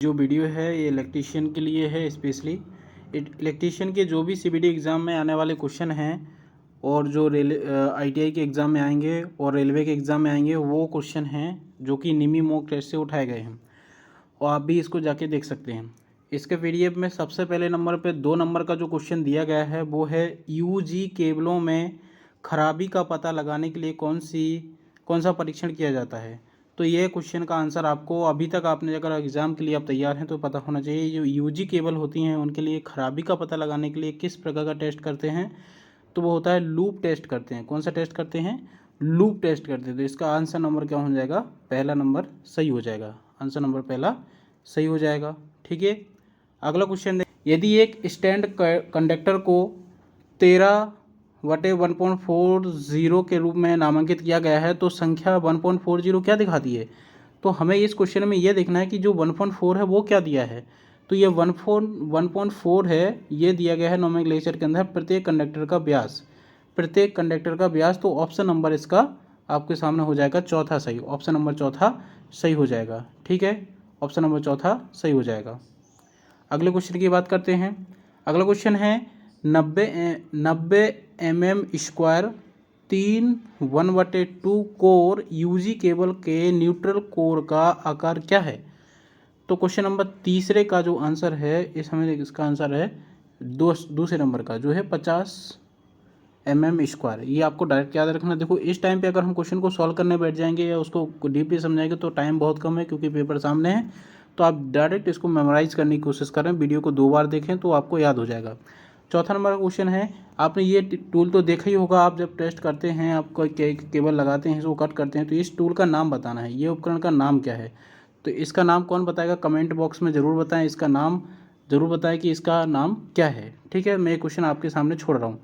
जो वीडियो है ये इलेक्ट्रीशियन के लिए है स्पेशली। इलेक्ट्रीशियन के जो भी सीबीडी एग्ज़ाम में आने वाले क्वेश्चन हैं और जो आईटीआई के एग्ज़ाम में आएंगे और रेलवे के एग्ज़ाम में आएंगे वो क्वेश्चन हैं जो कि निमी मॉक टेस्ट से उठाए गए हैं और आप भी इसको जाके देख सकते हैं। इसके पीडीएफ में सबसे पहले नंबर पे 2 नंबर का जो क्वेश्चन दिया गया है वो है यूजी केबलों में खराबी का पता लगाने के लिए कौन सा परीक्षण किया जाता है। तो ये क्वेश्चन का आंसर आपको अभी तक आपने अगर एग्ज़ाम के लिए आप तैयार हैं तो पता होना चाहिए। जो यूजी केबल होती हैं उनके लिए खराबी का पता लगाने के लिए किस प्रकार का टेस्ट करते हैं, तो वो होता है लूप टेस्ट करते हैं। कौन सा टेस्ट करते हैं? लूप टेस्ट करते हैं। तो इसका आंसर नंबर क्या हो जाएगा? पहला नंबर सही हो जाएगा। आंसर नंबर पहला सही हो जाएगा। ठीक है, अगला क्वेश्चन देख। यदि एक स्टैंड कंडक्टर को 13/1.40 के रूप में नामांकित किया गया है तो संख्या 1.40 क्या दिखाती है? तो हमें इस क्वेश्चन में ये देखना है कि जो 1.4 है वो क्या दिया है। तो ये 1.4 है, ये दिया गया है नोमेनक्लेचर के अंदर प्रत्येक कंडक्टर का व्यास। प्रत्येक कंडक्टर का व्यास, तो ऑप्शन नंबर इसका आपके सामने हो जाएगा चौथा सही। ऑप्शन नंबर चौथा सही हो जाएगा। ठीक है, ऑप्शन नंबर चौथा सही हो जाएगा। अगले क्वेश्चन की बात करते हैं। अगला क्वेश्चन है 90 mm² 3 1/2 कोर यूजी केबल के न्यूट्रल कोर का आकार क्या है? तो क्वेश्चन नंबर तीसरे का जो आंसर है इसका आंसर है दूसरे नंबर का जो है 50 mm²। ये आपको डायरेक्ट याद रखना। देखो इस टाइम पे अगर हम क्वेश्चन को सॉल्व करने बैठ जाएंगे या उसको डीपली समझाएंगे तो टाइम बहुत कम है क्योंकि पेपर सामने है। तो आप डायरेक्ट इसको मेमोराइज करने की कोशिश करें, वीडियो को 2 बार देखें तो आपको याद हो जाएगा। चौथा नंबर का क्वेश्चन है, आपने ये टूल तो देखा ही होगा। आप जब टेस्ट करते हैं, आप कोई केबल लगाते हैं, इसको कट करते हैं, तो इस टूल का नाम बताना है। ये उपकरण का नाम क्या है? तो इसका नाम कौन बताएगा? कमेंट बॉक्स में ज़रूर बताएं। इसका नाम ज़रूर बताएं कि इसका नाम क्या है। ठीक है, मैं ये क्वेश्चन आपके सामने छोड़ रहा हूँ।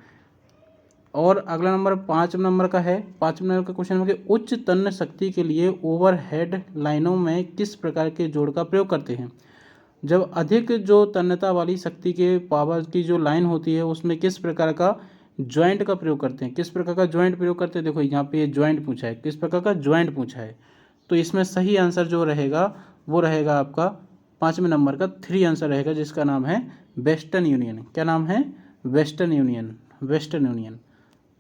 और अगला नंबर 5 नंबर का है। 5 नंबर का क्वेश्चन है कि उच्च तन्य शक्ति के लिए ओवरहेड लाइनों में किस प्रकार के जोड़ का प्रयोग करते हैं? जब अधिक जो तन्यता वाली शक्ति के पावर की जो लाइन होती है उसमें किस प्रकार का जॉइंट का प्रयोग करते हैं? किस प्रकार का जॉइंट प्रयोग करते हैं? देखो यहाँ पे ये जॉइंट पूछा है, किस प्रकार का जॉइंट पूछा है। तो इसमें सही आंसर जो रहेगा वो रहेगा आपका 5वें नंबर का 3 आंसर रहेगा, जिसका नाम है वेस्टर्न यूनियन। क्या नाम है? Western union. Western union.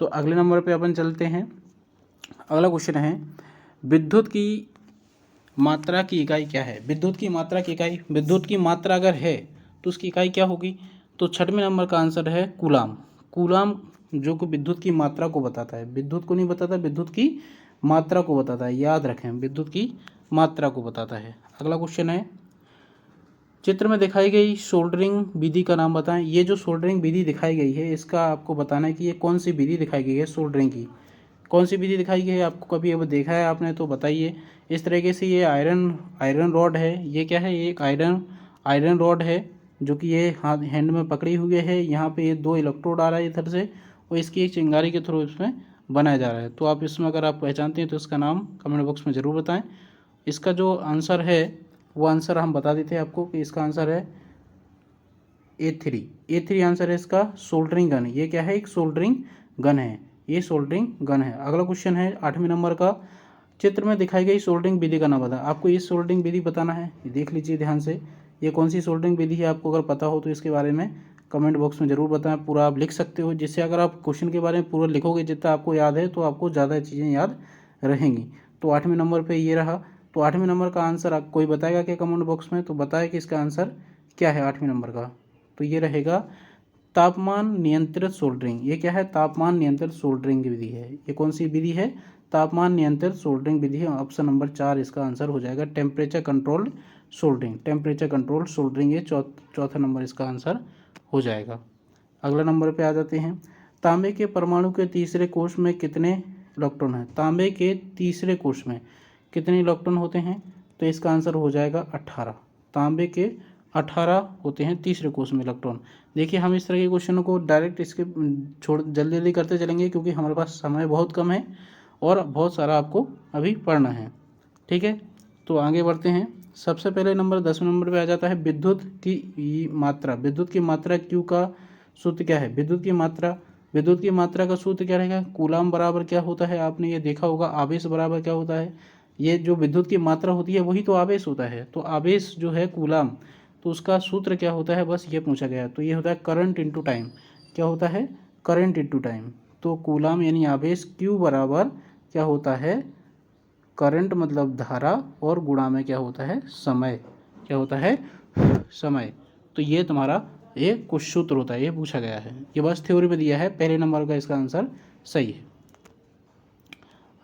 तो अगले नंबर पे अपन चलते हैं। अगला क्वेश्चन है विद्युत की मात्रा की इकाई क्या है? विद्युत की मात्रा की इकाई, विद्युत की मात्रा अगर है तो उसकी इकाई क्या होगी? तो 6वें नंबर का आंसर है कूलाम। कूलाम जो कि विद्युत की मात्रा को बताता है। विद्युत को नहीं बताता, विद्युत की मात्रा को बताता है। याद रखें, विद्युत की मात्रा को बताता है। अगला क्वेश्चन है चित्र में दिखाई गई सोल्डरिंग विधि का नाम बताएं। ये जो सोल्डरिंग विधि दिखाई गई है इसका आपको बताना है कि ये कौन सी विधि दिखाई गई है। सोल्डरिंग की कौन सी विधि दिखाई गई है? आपको कभी अब देखा है आपने तो बताइए। इस तरीके से ये आयरन रॉड है। ये क्या है? ये एक आयरन रॉड है जो कि ये हाथ हैंड में पकड़ी हुई है। यहाँ पे ये 2 इलेक्ट्रोड आ रहा है इधर से और इसकी एक चिंगारी के थ्रू इसमें बनाया जा रहा है। तो आप इसमें अगर आप पहचानते हैं तो इसका नाम कमेंट बॉक्स में ज़रूर बताएं। इसका जो आंसर है वो आंसर हम बता देते हैं आपको कि इसका आंसर है A3 आंसर है इसका। सोल्डरिंग गन, ये क्या है? एक सोल्डरिंग गन है। ये सोल्डरिंग गन है। अगला क्वेश्चन है 8वें नंबर का, चित्र में दिखाई गई सोल्डरिंग विधि का नाम बता। आपको ये सोल्डरिंग विधि बताना है। ये देख लीजिए ध्यान से, ये कौन सी सोल्डरिंग विधि है। आपको अगर पता हो तो इसके बारे में कमेंट बॉक्स में ज़रूर बताएं। पूरा आप लिख सकते हो, जिससे अगर आप क्वेश्चन के बारे में पूरा लिखोगे जितना आपको याद है तो आपको ज़्यादा चीज़ें याद रहेंगी। तो 8वें नंबर पर ये रहा। तो 8वें नंबर का आंसर आप कोई बताएगा क्या कमेंट बॉक्स में? तो बताए कि इसका आंसर क्या है 8वें नंबर का। तो ये रहेगा तापमान नियंत्रित सोल्डरिंग। ये क्या है? तापमान नियंत्रित सोल्डरिंग की विधि है। ये कौन सी विधि है? तापमान नियंत्रित सोल्डरिंग विधि है। ऑप्शन नंबर 4 इसका आंसर हो जाएगा। Temperature control soldering. Temperature control soldering ये चौथा नंबर इसका आंसर हो जाएगा। अगला नंबर पे आ जाते हैं। तांबे के परमाणु के तीसरे कोष में कितने इलेक्ट्रॉन हैं? तांबे के तीसरे कोष में कितने इलेक्ट्रॉन होते हैं? तो इसका आंसर हो जाएगा 18। तांबे के 18 होते हैं तीसरे कोष में इलेक्ट्रॉन। देखिए हम इस तरह के क्वेश्चनों को डायरेक्ट इसके जल्दी जल्दी करते चलेंगे क्योंकि हमारे पास समय बहुत कम है और बहुत सारा आपको अभी पढ़ना है। ठीक है, तो आगे बढ़ते हैं। सबसे पहले नंबर 10वें नंबर पे आ जाता है विद्युत की मात्रा। विद्युत की मात्रा Q का सूत्र क्या है? विद्युत की मात्रा का सूत्र क्या रहेगा? कूलाम बराबर क्या होता है? आपने ये देखा होगा। आवेश बराबर क्या होता है? ये जो विद्युत की मात्रा होती है वही तो आवेश होता है। तो आवेश जो है कूलाम, तो उसका सूत्र क्या होता है, बस ये पूछा गया है। तो ये होता है करंट इनटू टाइम। क्या होता है, करंट इनटू टाइम। तो कूलाम यानी आवेश, क्यू बराबर क्या होता है, करंट मतलब धारा, और गुणा में क्या होता है, समय। क्या होता है, समय। तो ये तुम्हारा ये कुछ सूत्र होता है, ये पूछा गया है, ये बस थ्योरी में दिया है। पहले नंबर का इसका आंसर सही है।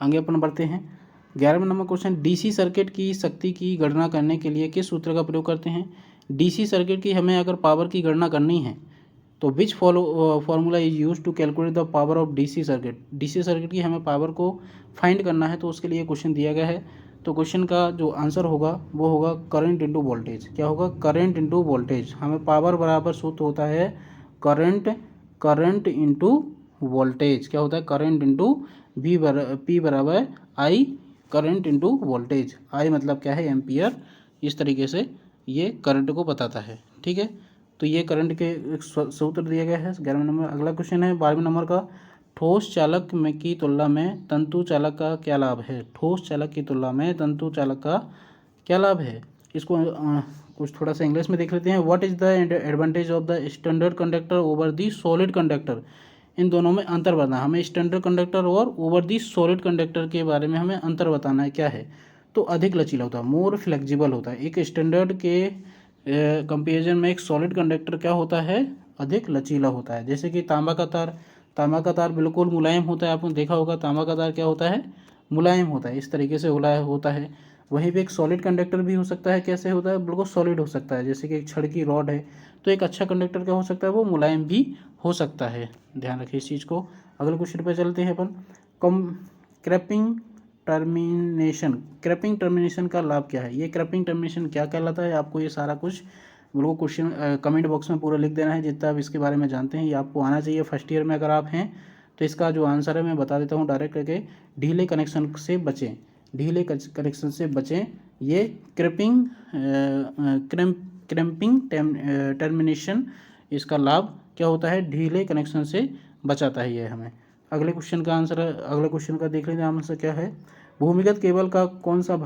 आगे अपन बढ़ते हैं। 11वें नंबर क्वेश्चन, डीसी सर्किट की शक्ति की गणना करने के लिए किस सूत्र का प्रयोग करते हैं। डीसी सर्किट की हमें अगर पावर की गणना करनी है तो which formula is use to calculate the power of DC circuit. DC circuit की हमें पावर को फाइंड करना है, तो उसके लिए क्वेश्चन दिया गया है। तो क्वेश्चन का जो आंसर होगा वो होगा करंट इंटू वोल्टेज। क्या होगा, करंट इंटू वोल्टेज। हमें पावर बराबर सूत्र होता है करंट इंटू वोल्टेज। क्या होता है, करंट इंटू पी बराबर आई, करंट इंटू वोल्टेज। आई मतलब क्या है, एम्पियर। इस तरीके से ये करंट को बताता है। ठीक है, तो ये करंट के एक सूत्र दिया गया है 11वें नंबर। अगला क्वेश्चन है 12वें नंबर का, ठोस चालक में की तुलना में तंतु चालक का क्या लाभ है। ठोस चालक की तुलना में तंतु चालक का क्या लाभ है। इसको कुछ थोड़ा सा इंग्लिश में देख लेते हैं। What is the advantage of the standard conductor over the solid conductor. इन दोनों में अंतर बताना हमें, स्टैंडर्ड कंडक्टर और ओवर दी सॉलिड कंडक्टर के बारे में हमें अंतर बताना है। क्या है, तो अधिक लचीला होता है, मोर फ्लेक्सिबल होता है। एक स्टैंडर्ड के कंपेरिजन में एक सॉलिड कंडक्टर क्या होता है, अधिक लचीला होता है। जैसे कि तांबा का तार बिल्कुल मुलायम होता है। आपने देखा होगा तांबा का तार क्या होता है, मुलायम होता है, इस तरीके से होता है। वहीं पे एक सॉलिड कंडक्टर भी हो सकता है, कैसे होता है, बिल्कुल सॉलिड हो सकता है। जैसे कि एक छड़ की रॉड है, तो एक अच्छा कंडक्टर क्या हो सकता है, वो मुलायम भी हो सकता है। ध्यान रखिए इस चीज़ को। अगले क्वेश्चन पर चलते हैं अपन। कम क्रैपिंग टर्मिनेशन का लाभ क्या है। ये क्रैपिंग टर्मिनेशन क्या कहलाता है, आपको ये सारा कुछ बिल्कुल क्वेश्चन कमेंट बॉक्स में पूरा लिख देना है। जितना आप इसके बारे में जानते हैं ये आपको आना चाहिए। फर्स्ट ईयर में अगर आप हैं तो इसका जो आंसर है मैं बता देता हूँ डायरेक्ट करके। ढीले कनेक्शन से बचें, ढीले कनेक्शन से बचें। ये क्रैपिंग टर्मिनेशन, इसका लाभ क्या होता है, ढीले कनेक्शन से बचाता है ये हमें। अगले क्वेश्चन का आंसर, अगले क्वेश्चन का देख लेते हैं आंसर क्या है। भूमिगत केबल का कौन सा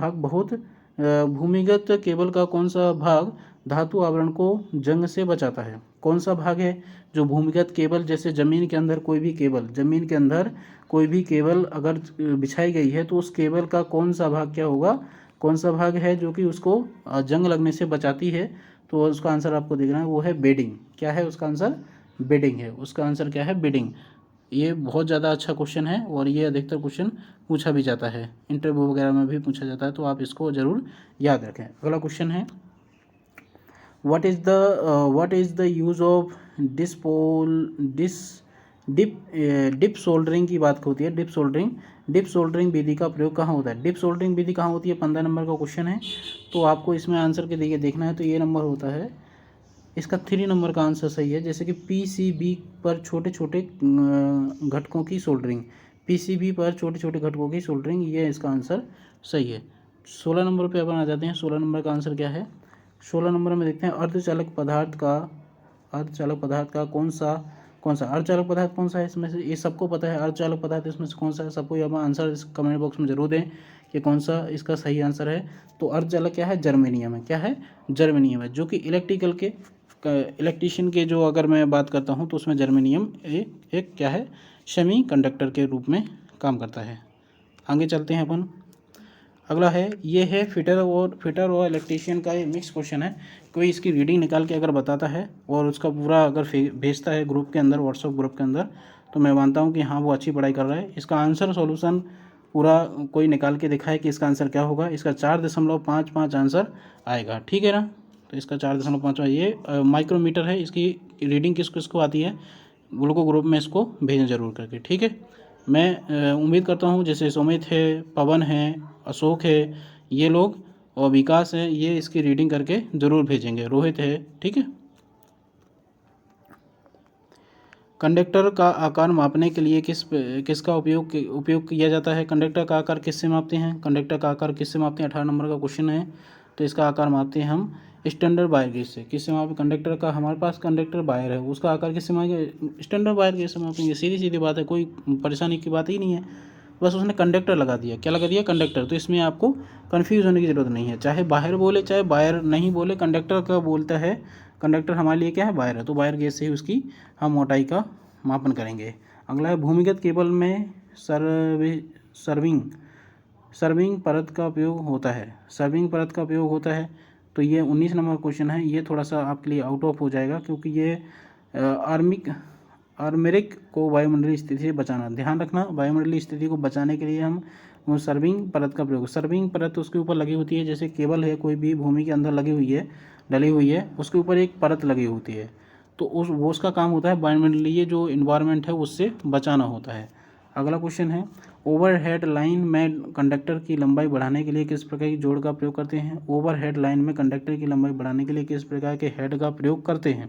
भाग धातु आवरण को जंग से बचाता है। कौन सा भाग है जो भूमिगत केबल, जैसे ज़मीन के अंदर कोई भी केबल अगर बिछाई गई है तो उस केबल का कौन सा भाग क्या होगा, कौन सा भाग है जो कि उसको जंग लगने से बचाती है। तो उसका आंसर आपको देखना है, वो है बेडिंग। क्या है उसका आंसर, बेडिंग है। उसका आंसर क्या है, बेडिंग। ये बहुत ज़्यादा अच्छा क्वेश्चन है और ये अधिकतर क्वेश्चन पूछा भी जाता है, इंटरव्यू वगैरह में भी पूछा जाता है, तो आप इसको ज़रूर याद रखें। अगला क्वेश्चन है, what is the use of dip soldering की बात होती है। डिप सोल्डरिंग विधि का प्रयोग कहाँ होता है। डिप सोल्डरिंग विधि कहाँ होती है, 15 नंबर का क्वेश्चन है। तो आपको इसमें आंसर के देखिए देखना है, तो ये नंबर होता है इसका 3 नंबर का आंसर सही है। जैसे कि पीसीबी पर छोटे छोटे घटकों की सोल्डरिंग, पीसीबी पर छोटे छोटे घटकों की सोल्डरिंग, ये इसका आंसर सही है। 16 नंबर पे अपन आ जाते हैं। 16 नंबर का आंसर क्या है, 16 नंबर में देखते हैं अर्धचालक पदार्थ का कौन सा अर्धचालक पदार्थ कौन सा है इसमें से। ये सबको पता है अर्धचालक पदार्थ इसमें से कौन सा है, सबको यहाँ आंसर इस कमेंट बॉक्स में जरूर दें कि कौन सा इसका सही आंसर है। तो अर्धचालक क्या है, जर्मेनियम है। क्या है, जर्मेनियम है, जो कि इलेक्ट्रिशियन के जो अगर मैं बात करता हूँ तो उसमें जर्मेनियम एक क्या है, सेमी कंडक्टर के रूप में काम करता है। आगे चलते हैं अपन। अगला है, ये है फिटर और इलेक्ट्रीशियन का ये मिक्स क्वेश्चन है। कोई इसकी रीडिंग निकाल के अगर बताता है और उसका पूरा अगर भेजता है ग्रुप के अंदर, व्हाट्सएप ग्रुप के अंदर, तो मैं मानता हूँ कि हाँ वो अच्छी पढ़ाई कर रहा है। इसका आंसर सॉल्यूशन पूरा कोई निकाल के दिखाए कि इसका आंसर क्या होगा। इसका 4.55 आंसर आएगा, ठीक है ना। तो इसका 4.5 ये माइक्रोमीटर है। इसकी रीडिंग किसको आती है, वो लोगों ग्रुप में इसको भेजें जरूर करके, ठीक है। मैं उम्मीद करता हूँ जैसे सुमित है, पवन है, अशोक है, ये लोग और विकास है, ये इसकी रीडिंग करके ज़रूर भेजेंगे। रोहित है, ठीक है। कंडक्टर का आकार मापने के लिए किसका उपयोग किया जाता है। कंडक्टर का आकार किससे मापते हैं, 18 नंबर का क्वेश्चन है। तो इसका आकार मापते हैं हम स्टैंडर्ड वायर गेज से। किससे मापें, कंडक्टर का, हमारे पास कंडक्टर वायर है उसका आकार किससे मापेंगे, स्टैंडर्ड वायर गेज से मापेंगे। सीधी सीधी बात है, कोई परेशानी की बात ही नहीं है। बस उसने कंडक्टर लगा दिया। क्या लगा दिया? कंडक्टर। तो इसमें आपको कन्फ्यूज़ होने की ज़रूरत नहीं है, चाहे बाहर बोले चाहे बाहर नहीं बोले, कंडक्टर का बोलता है। कंडक्टर हमारे लिए क्या है? वायर है। तो वायर गेज से ही उसकी हम मोटाई का मापन करेंगे। अगला है भूमिगत केबल में सर्विंग परत का उपयोग होता है। सर्विंग परत का उपयोग होता है। तो ये 19 नंबर क्वेश्चन है। ये थोड़ा सा आपके लिए आउट ऑफ हो जाएगा, क्योंकि ये आर्मेरिक को वायुमंडलीय स्थिति से बचाना। ध्यान रखना, वायुमंडलीय स्थिति को बचाने के लिए हम वो सर्विंग परत का प्रयोग। सर्विंग परत उसके ऊपर लगी होती है, जैसे केबल है कोई भी भूमि के अंदर लगी हुई है, डली हुई है, उसके ऊपर एक परत लगी होती है। तो उसका काम होता है वायुमंडलीय जो इन्वायरमेंट है उससे बचाना होता है। अगला क्वेश्चन है ओवरहेड लाइन में कंडक्टर की लंबाई बढ़ाने के लिए किस प्रकार की जोड़ का प्रयोग करते हैं। ओवरहेड लाइन में कंडक्टर की लंबाई बढ़ाने के लिए किस प्रकार के हेड का प्रयोग करते हैं।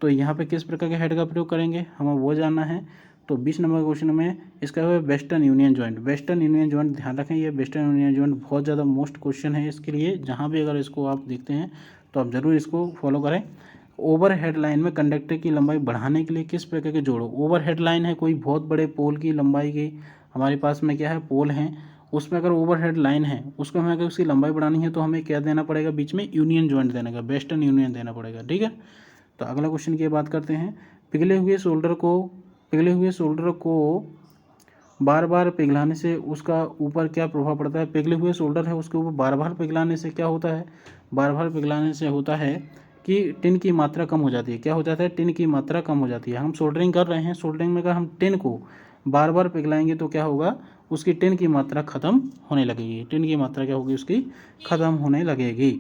तो यहाँ पे किस प्रकार के हेड का प्रयोग करेंगे, हमें वो जानना है। तो 20 नंबर क्वेश्चन में इसका है western union joint. Western union joint ध्यान रखें, ये वेस्टर्न यूनियन जॉइंट बहुत ज़्यादा मोस्ट क्वेश्चन है इसके लिए। जहाँ भी अगर इसको आप देखते हैं तो आप ज़रूर इसको फॉलो करें। ओवर हेड लाइन में कंडक्टर की लंबाई बढ़ाने के लिए किस प्रकार के जोड़ो। ओवर हेड लाइन है कोई बहुत बड़े पोल की लंबाई की, हमारे पास में क्या है पोल है, उसमें अगर ओवर हेड लाइन है उसको हमें अगर उसकी लंबाई बढ़ानी है तो हमें क्या देना पड़ेगा, बीच में यूनियन जॉइंट देने का, वेस्टर्न यूनियन देना पड़ेगा। ठीक है। तो अगला क्वेश्चन की बात करते हैं। पिघले हुए सोल्डर को बार बार पिघलाने से उसका ऊपर क्या प्रभाव पड़ता है। पिघले हुए सोल्डर है उसके ऊपर बार बार पिघलाने से क्या होता है, बार बार पिघलाने से होता है कि टिन की मात्रा कम हो जाती है। क्या हो जाता है? टिन की मात्रा कम हो जाती है। हम सोल्डरिंग कर रहे हैं, सोल्डरिंग में अगर हम टिन को बार बार पिघलाएंगे तो क्या होगा, उसकी टिन की मात्रा खत्म होने लगेगी। टिन की मात्रा क्या होगी, उसकी खत्म होने लगेगी।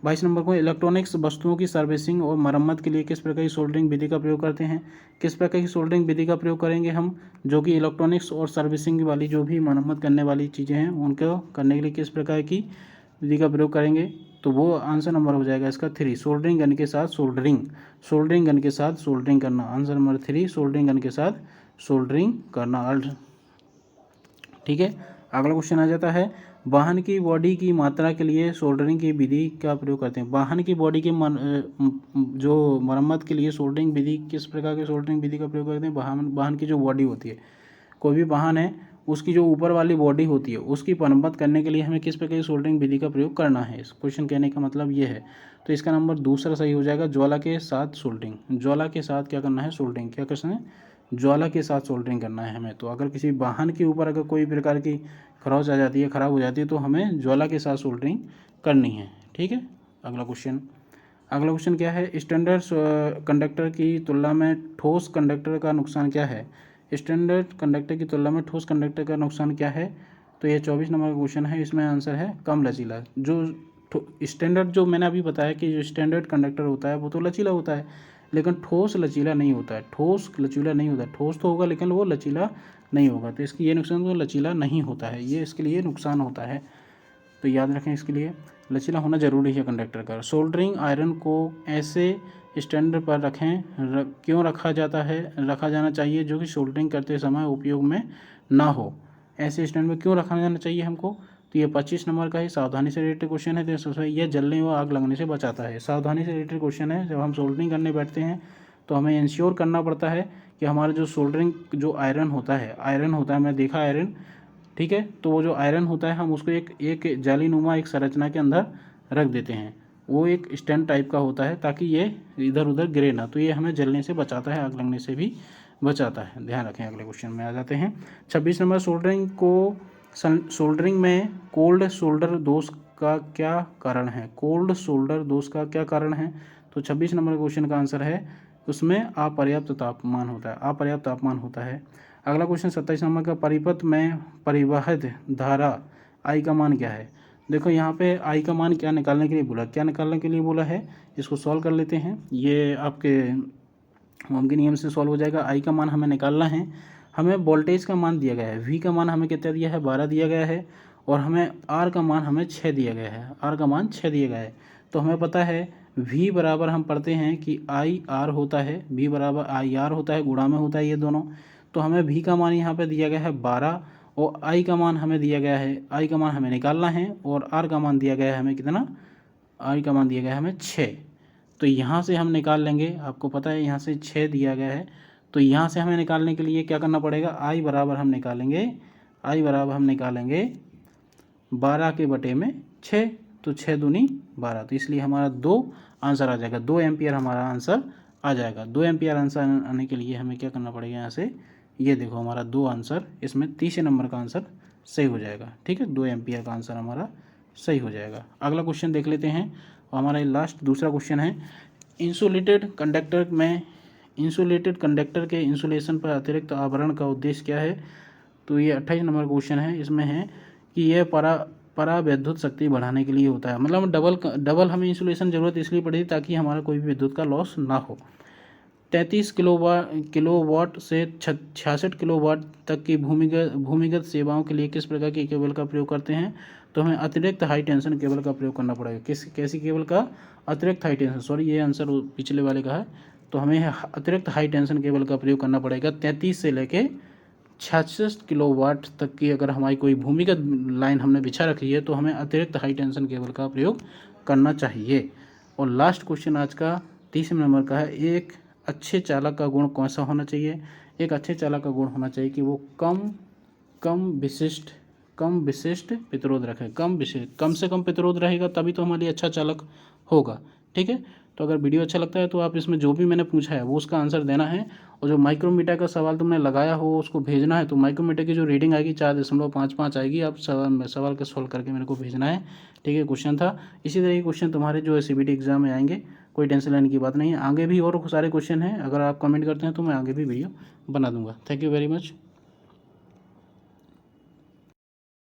22 नंबर को इलेक्ट्रॉनिक्स वस्तुओं की सर्विसिंग और मरम्मत के लिए किस प्रकार की सोल्डरिंग विधि का प्रयोग करते हैं। किस प्रकार की सोल्डरिंग विधि का प्रयोग करेंगे हम, जो कि इलेक्ट्रॉनिक्स और सर्विसिंग वाली जो भी मरम्मत करने वाली चीज़ें हैं उनको करने के लिए किस प्रकार की विधि का प्रयोग करेंगे। तो वो आंसर नंबर हो जाएगा इसका 3, सोल्डरिंग गन के साथ सोल्डरिंग गन के साथ सोल्डरिंग करना। आंसर नंबर 3, सोल्डरिंग गन के साथ सोल्डरिंग करना। ठीक है। अगला क्वेश्चन आ जाता है वाहन की बॉडी की मात्रा के लिए सोल्डरिंग की विधि का प्रयोग करते हैं। वाहन की बॉडी की जो मरम्मत के लिए सोल्डरिंग विधि, किस प्रकार के सोल्डरिंग विधि का प्रयोग करते हैं। वाहन की जो बॉडी होती है, कोई भी वाहन है उसकी जो ऊपर वाली बॉडी होती है उसकी मरम्मत करने के लिए हमें किस प्रकार की सोल्डरिंग विधि का प्रयोग करना है। इस क्वेश्चन कहने का मतलब ये है। तो इसका नंबर दूसरा सही हो जाएगा, ज्वाला के साथ सोल्डरिंग। ज्वाला के साथ क्या करना है, सोल्डरिंग। क्या करना है, ज्वाला के साथ सोल्डरिंग करना है हमें। तो अगर किसी वाहन के ऊपर अगर कोई प्रकार की खरोच आ जाती है, ख़राब हो जाती है, तो हमें ज्वाला के साथ सोल्डरिंग करनी है। ठीक है। अगला क्वेश्चन क्या है, स्टैंडर्ड कंडक्टर की तुलना में ठोस कंडक्टर का नुकसान क्या है। स्टैंडर्ड कंडक्टर की तुलना में ठोस कंडक्टर का नुकसान क्या है। तो ये 24 नंबर का क्वेश्चन है। इसमें आंसर है कम लचीला। जो स्टैंडर्ड, जो मैंने अभी बताया कि जो स्टैंडर्ड कंडक्टर होता है वो तो लचीला होता है, लेकिन ठोस लचीला नहीं होता है। ठोस लचीला नहीं होता है, ठोस तो होगा लेकिन वो लचीला नहीं होगा। तो इसकी ये नुकसान, तो लचीला नहीं होता है, ये इसके लिए नुकसान होता है। तो याद रखें, इसके लिए लचीला होना जरूरी है कंडक्टर का। सोल्डरिंग आयरन को ऐसे स्टैंड पर क्यों रखा जाना चाहिए जो कि सोल्डरिंग करते समय उपयोग में ना हो। ऐसे स्टैंड में क्यों रखा जाना चाहिए हमको। तो ये 25 नंबर का ही सावधानी से रिलेटेड क्वेश्चन है। तो यह जलने व आग लगने से बचाता है। सावधानी से रिलेटेड क्वेश्चन है। जब हम सोल्डरिंग करने बैठते हैं तो हमें इंश्योर करना पड़ता है कि हमारा जो सोल्डरिंग जो आयरन होता है मैं देखा आयरन, ठीक है, तो वो जो आयरन होता है हम उसको एक जालीनुमा एक संरचना के अंदर रख देते हैं। वो एक स्टैंड टाइप का होता है ताकि ये इधर उधर गिरे ना। तो ये हमें जलने से बचाता है, आग लगने से भी बचाता है। ध्यान रखें। अगले क्वेश्चन में आ जाते हैं। 26 नंबर, सोल्डरिंग में कोल्ड सोल्डर दोष का क्या कारण है। कोल्ड सोल्डर दोष का क्या कारण है। तो 26 नंबर क्वेश्चन का आंसर है उसमें अपर्याप्त तापमान होता है। अगला क्वेश्चन 27 नंबर का, परिपथ में परिवहित धारा आई का मान क्या है। देखो यहाँ पे आई का मान क्या निकालने के लिए बोला है, इसको सॉल्व कर लेते हैं। ये आपके ओम के नियम से सॉल्व हो जाएगा। आई का मान हमें निकालना है। हमें वोल्टेज का मान दिया गया है, वी का मान हमें कितना दिया है, 12 दिया गया है, और हमें आर का मान हमें 6 दिया गया है। तो हमें पता है V बराबर हम पढ़ते हैं कि आई आर होता है, V बराबर आई आर होता है, गुणा में होता है ये दोनों। तो हमें V का मान यहाँ पे दिया गया है 12, और आई का मान हमें दिया गया है, आई का मान हमें निकालना है, और आर का मान दिया गया है हमें कितना, आई का मान दिया गया है हमें 6। तो यहाँ से हम निकाल लेंगे, आपको पता है यहाँ से 6 दिया गया है। तो यहाँ से हमें निकालने के लिए क्या करना पड़ेगा, आई बराबर हम निकालेंगे, I बराबर हम निकालेंगे 12 के बटे में 6, तो 6 दूनी 12, तो इसलिए हमारा 2 आंसर आ जाएगा, 2 एम्पियर हमारा आंसर आ जाएगा। 2 एम्पियर आंसर आने के लिए हमें क्या करना पड़ेगा, यहाँ से ये देखो हमारा 2 आंसर, इसमें तीसरे नंबर का आंसर सही हो जाएगा। ठीक है, 2 एम्पियर का आंसर हमारा सही हो जाएगा। अगला क्वेश्चन देख लेते हैं, हमारा लास्ट दूसरा क्वेश्चन है, इंसुलेटेड कंडक्टर के इंसुलेशन पर अतिरिक्त आवरण का उद्देश्य क्या है। तो ये 28 नंबर क्वेश्चन है। इसमें है कि यह परावैद्युत शक्ति बढ़ाने के लिए होता है, मतलब डबल हमें इंसुलेशन जरूरत इसलिए पड़ी ताकि हमारा कोई भी विद्युत का लॉस ना हो। 33 किलोवाट से 66 किलोवाट तक की भूमिगत सेवाओं के लिए किस प्रकार के केबल का प्रयोग करते हैं। तो हमें अतिरिक्त हाई टेंशन केबल का प्रयोग करना पड़ेगा। कैसी केबल का, अतिरिक्त हाई टेंशन, सॉरी ये आंसर पिछले वाले का है, तो हमें अतिरिक्त हाई टेंशन केबल का प्रयोग करना पड़ेगा। 33 से लेके 66 किलोवाट तक की अगर हमारी कोई भूमिगत लाइन हमने बिछा रखी है तो हमें अतिरिक्त हाई टेंशन केबल का प्रयोग करना चाहिए। और लास्ट क्वेश्चन आज का 30 नंबर का है, एक अच्छे चालक का गुण कौन सा होना चाहिए। एक अच्छे चालक का गुण होना चाहिए कि वो कम विशिष्ट प्रतिरोध रखे। कम से कम प्रतिरोध रहेगा तभी तो हमारे लिए अच्छा चालक होगा। ठीक है, तो अगर वीडियो अच्छा लगता है तो आप इसमें जो भी मैंने पूछा है वो उसका आंसर देना है, और जो माइक्रोमीटर का सवाल तुमने लगाया हो उसको भेजना है। तो माइक्रोमीटर की जो रीडिंग आएगी 4.55 आएगी, आप सवाल का सॉल्व करके मेरे को भेजना है। ठीक है, क्वेश्चन था इसी तरह के क्वेश्चन तुम्हारे जो CBT एग्जाम में आएंगे, कोई टेंशन लेने की बात नहीं है। आगे भी और सारे क्वेश्चन हैं, अगर आप कमेंट करते हैं तो मैं आगे भी वीडियो बना दूंगा। Thank you very much.